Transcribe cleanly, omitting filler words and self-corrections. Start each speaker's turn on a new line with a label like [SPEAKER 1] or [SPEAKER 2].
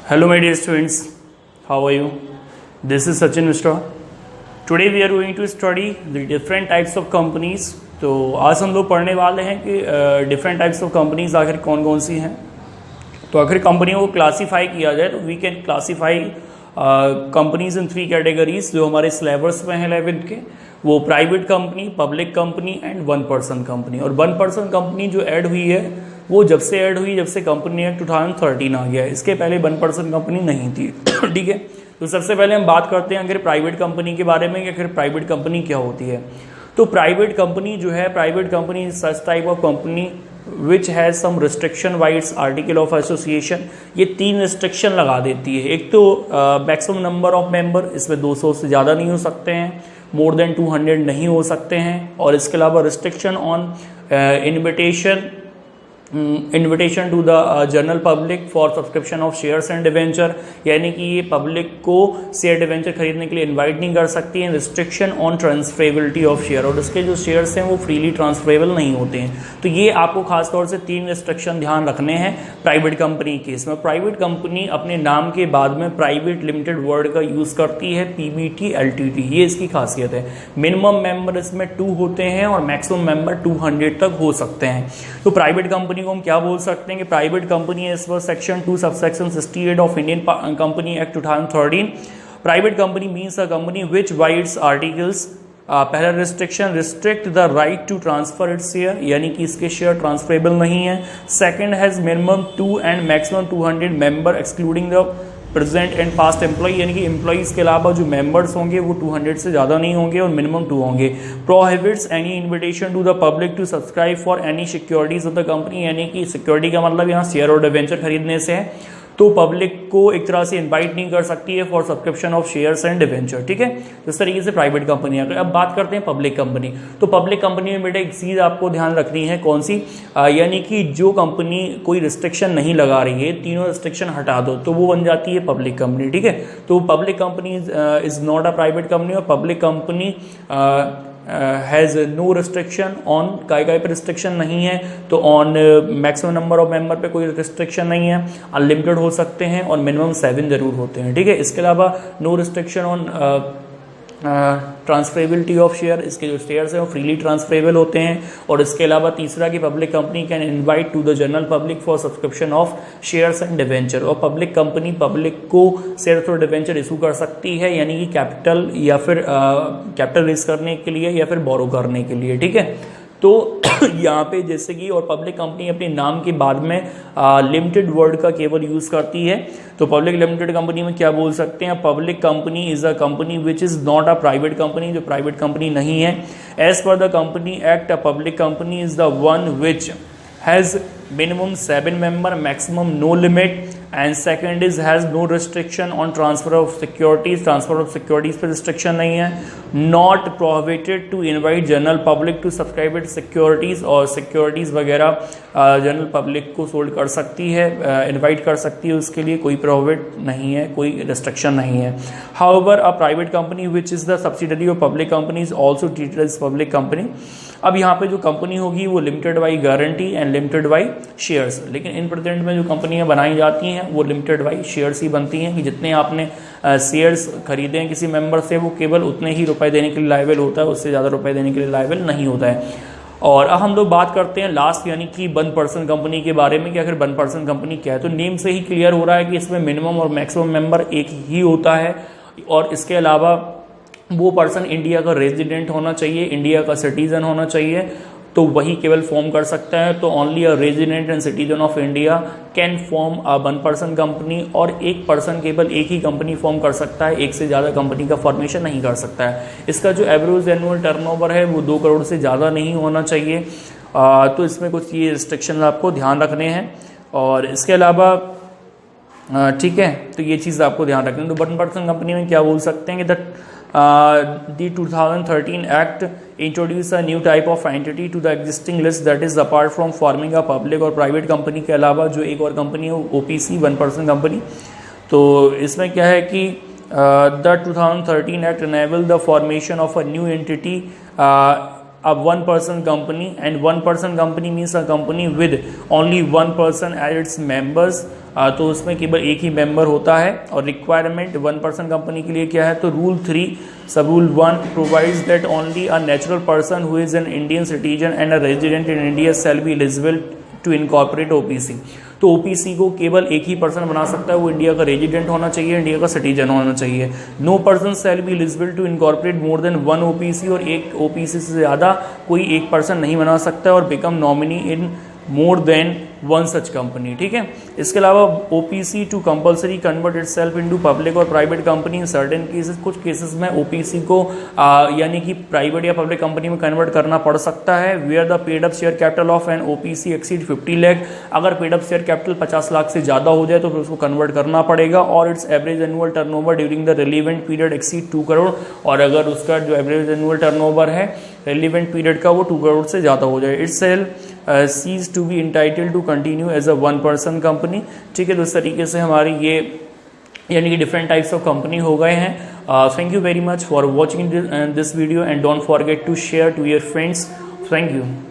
[SPEAKER 1] Hello my dear students, how are you? This is Sachin Mishra. Today we are going to study the different types of companies. तो आज हम लोग पढ़ने वाले हैं कि डिफरेंट टाइप्स ऑफ कंपनीज आखिर कौन कौन सी हैं. तो आखिर कंपनियों को क्लासीफाई किया जाए तो we can classify companies in 3 categories जो हमारे सिलेबस में है 11 के. वो private company, public company and 1 person company. और 1 पर्सन कंपनी जो ऐड हुई है वो जब से ऐड हुई, जब से कंपनी एक्ट 2013 आ गया है. इसके पहले 1 पर्सन कंपनी नहीं थी. ठीक है. तो सबसे पहले हम बात करते हैं अगर प्राइवेट कंपनी के बारे में कि आखिर प्राइवेट कंपनी क्या होती है. तो प्राइवेट कंपनी जो है, private company such type of company which has some restriction vides article of association. ये 3 रिस्ट्रिक्शन लगा देती है. एक तो मैक्सिमम नंबर ऑफ मेंबर, इसमें 200 से ज़्यादा नहीं हो सकते हैं, मोर देन 200 नहीं हो सकते हैं. और इसके अलावा restriction on invitation to the general public for subscription of shares and debenture, यानी कि ये पब्लिक को शेयर डिवेंचर खरीदने के लिए इनवाइट नहीं कर सकती है. Restriction on transferability of share, और इसके जो शेयर्स हैं वो फ्रीली ट्रांसफरेबल नहीं होते हैं. तो ये आपको खासतौर से 3 रिस्ट्रिक्शन ध्यान रखने हैं प्राइवेट कंपनी के. इसमें प्राइवेट कंपनी अपने नाम के बाद में प्राइवेट लिमिटेड वर्ड का यूज करती है, पीबीटी एलटीडी. ये इसकी खासियत है. मिनिमम मेंबर इसमें 2 होते हैं और मैक्सिमम मेंबर 200 तक हो सकते हैं. तो प्राइवेट कंपनी को हम क्या बोल सकते हैं कि प्राइवेट कंपनी है इस पर section 2 subsection 68 of Indian company act 2013. Private company means a company which wides articles. पहला restriction, restrict the right to transfer its share, यानी कि इसके शेयर ट्रांसफरेबल नहीं है. Second has minimum 2 and maximum 200 member excluding the present and past employ, यानी कि employees के अलावा जो मेंबर्स होंगे वो 200 से ज़्यादा नहीं होंगे और मिनिमम 2 होंगे. Prohibits any invitation to the public to subscribe for any securities of the company, यानी कि सिक्योरिटी का मतलब यहाँ शेयर और डिवेंचर खरीदने से है. तो पब्लिक को एक तरह से इनवाइट नहीं कर सकती है for subscription of shares and debenture. ठीक है. तो इस तरीके से प्राइवेट कंपनी आ गई. अब बात करते हैं पब्लिक कंपनी. तो पब्लिक कंपनी में बेटा एक चीज़ आपको ध्यान रखनी है, कौन सी, यानी कि जो कंपनी कोई रिस्ट्रिक्शन नहीं लगा रही है, तीनों रिस्ट्रिक्शन हटा दो तो वो बन जाती है पब्लिक कंपनी. ठीक है. तो public company is not a private company, और public company has no restriction on, काय पे रिस्ट्रिक्शन नहीं है. तो on maximum number of member पे कोई रिस्ट्रिक्शन नहीं है, अनलिमिटेड हो सकते हैं और मिनिमम 7 जरूर होते हैं. ठीक है. इसके अलावा no restriction on transferability of share, इसके जो शेयर्स हैं वो फ्रीली ट्रांसफरेबल होते हैं. और इसके अलावा तीसरा कि public company can invite to the general public for subscription of shares and debenture. और पब्लिक कंपनी पब्लिक को शेयर्स और डिवेंचर इशू कर सकती है, यानी कि कैपिटल या फिर कैपिटल रेज करने के लिए या फिर बोरो करने के लिए. ठीक है. तो यहाँ पे जैसे कि और पब्लिक कंपनी अपने नाम के बाद में लिमिटेड वर्ड का केवल यूज करती है. तो पब्लिक लिमिटेड कंपनी में क्या बोल सकते हैं, public company is a company which is not a private company, जो प्राइवेट कंपनी नहीं है. As per the company act, a public company is the one which has minimum 7 member, maximum no limit. And second is has no restriction on transfer of securities, transfer of securities पर restriction नहीं है. Not prohibited to invite general public to subscribe securities, और securities वगैरह general public को sold कर सकती है, invite कर सकती है, उसके लिए कोई प्रोहिबिट नहीं है, कोई रिस्ट्रिक्शन नहीं है. However a private company which is the subsidiary of public company is also treated as public company. अब यहाँ पे जो कंपनी होगी वो limited by guarantee and limited by shares, लेकिन इन प्रेजेंट में जो कंपनियां बनाई जाती हैं वो लिमिटेड बाई शेयर्स ही बनती हैं कि जितने आपने शेयर्स खरीदे हैं किसी मेंबर से वो केवल उतने ही रुपए देने के लिए लायबल होता है, उससे ज़्यादा रुपए देने के लिए लायबल नहीं होता है. और अब हम लोग बात करते हैं लास्ट, यानी कि 1 पर्सन कंपनी के बारे में कि आखिर 1 पर्सन कंपनी क्या है. तो नेम से ही क्लियर हो रहा है कि इसमें मिनिमम और मैक्सिमम मेंबर एक ही होता है, और इसके अलावा वो पर्सन इंडिया का रेजिडेंट होना चाहिए, इंडिया का सिटीजन होना चाहिए, तो वही केवल फॉर्म कर सकता है. तो only a resident and citizen of India can form a 1 person company, और एक पर्सन केवल एक ही कंपनी फॉर्म कर सकता है, एक से ज़्यादा कंपनी का फॉर्मेशन नहीं कर सकता है. इसका जो एवरेज एनुअल टर्नओवर है वो 2 करोड़ से ज़्यादा नहीं होना चाहिए. तो इसमें कुछ ये रिस्ट्रिक्शन आपको ध्यान रखने हैं. और इसके अलावा ठीक है, तो ये चीज़ आपको ध्यान रखनी है. तो 1 पर्सन कंपनी में क्या बोल सकते हैं कि the 2013 Act introduced a new type of entity to the existing list, that is apart from forming a public और private company के अलावा जो एक और कंपनी है OPC 1 पर्सन कंपनी. तो इसमें क्या है कि the 2013 Act enabled the formation of a new entity, a 1 person company, and 1 person company means a company with only 1 person as its members. तो उसमें केवल एक ही मेंबर होता है। और रिक्वायरमेंट 1% कंपनी के लिए क्या है, तो रूल 3 सब rule 1 provides that only a natural person who is an Indian citizen and a resident in India shall be eligible to incorporate OPC. तो ओपीसी को केवल एक ही पर्सन बना सकता है, वो इंडिया का रेजिडेंट होना चाहिए, इंडिया का सिटीजन होना चाहिए। No person shall be eligible to incorporate more than 1 OPC, और एक ओपीसी से ज़्यादा कोई एक पर्सन नहीं बना सकता और become nominee in more than 1 such company. ठीक है, इसके अलावा OPC to compulsory convert itself into public और private company in certain cases. कुछ केसेस में ओपीसी को यानी कि प्राइवेट या पब्लिक कंपनी में कन्वर्ट करना पड़ सकता है। Where the paid up share capital of an OPC exceed 50 lakh, अगर paid up share capital 50 lakh से ज़्यादा हो जाए तो फिर उसको कन्वर्ट करना पड़ेगा। और its average annual turnover during the relevant period exceed 2 crore, और अगर उसका जो एवरेज एनुअल टर्नओवर है रिलीवेंट पीरियड का वो 2 करोड़ से ज़्यादा हो जाए। It's shall cease to be entitled to continue as a 1 person company. ठीक है, तो इस तरीके से हमारी ये यानी कि डिफरेंट टाइप्स ऑफ कंपनी हो गए हैं। Thank you very much for watching this video and don't forget to share to your friends. Thank you.